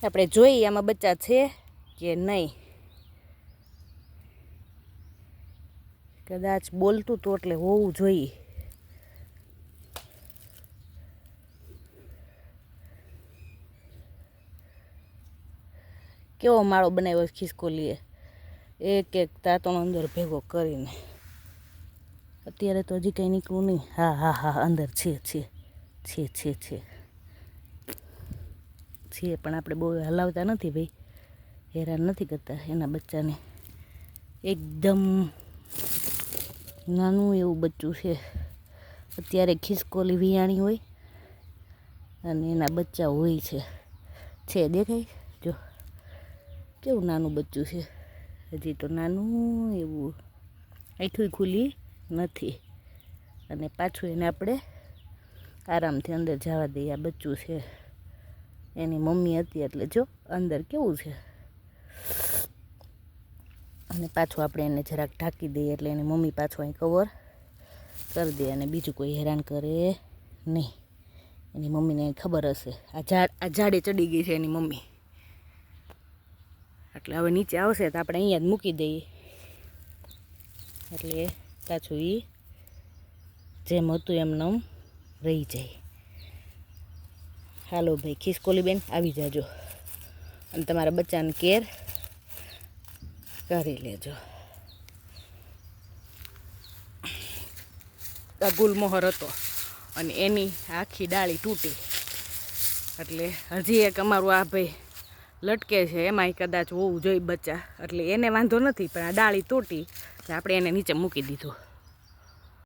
આપણે જોઈએ આમાં બચ્ચા છે કે નહીં. કદાચ બોલતું તો એટલે હોવું જોઈએ. કેવો માળો બનાવ્યો ખિસકોલીએ, એક એક તાતણો અંદર ભેગો કરીને. અત્યારે તો હજી કંઈ નીકળું નહીં. હા હા હા, અંદર છે છે છે છે છે છે, પણ આપણે બહુ હલાવતા નથી ભાઈ, હેરાન નથી કરતા એના બચ્ચાને. એકદમ નાનું એવું બચ્ચું છે. અત્યારે ખિસકોલી વિયાણી હોય અને એના બચ્ચા હોય છે દેખાય જો કેવું નાનું બચ્ચું છે. હજી તો નાનું એવું, આંખું ખુલ્લી નથી. અને પાછું એને આપણે આરામથી અંદર જવા દઈએ. આ બચ્ચું છે, એની મમ્મી હતી એટલે જો અંદર કેવું છે. અને પાછું આપણે એને જરાક ઢાંકી દઈએ એટલે એની મમ્મી પાછું અહીં કવર કરી દે અને બીજું કોઈ હેરાન કરે નહીં. એની મમ્મીને ખબર હશે આ ઝાડે ચડી ગઈ છે એની મમ્મી, એટલે હવે નીચે આવશે તો આપણે અહીંયા જ મૂકી દઈએ એટલે પાછું એ જેમ હતું એમનેમ રહી જાય. હાલો ભાઈ ખિસકોલી બેન, આવી જાજો અને તમારા બચ્ચાને કેર કરી લેજો. આ ગુલમોહર હતો અને એની આખી ડાળી તૂટી, એટલે હજી એક અમારું આ ભાઈ લટકે છે, એમાંય કદાચ હોવું જોઈએ બચ્ચા, એટલે એને વાંધો નથી, પણ આ ડાળી તૂટી એટલે આપણે એને નીચે મૂકી દીધું.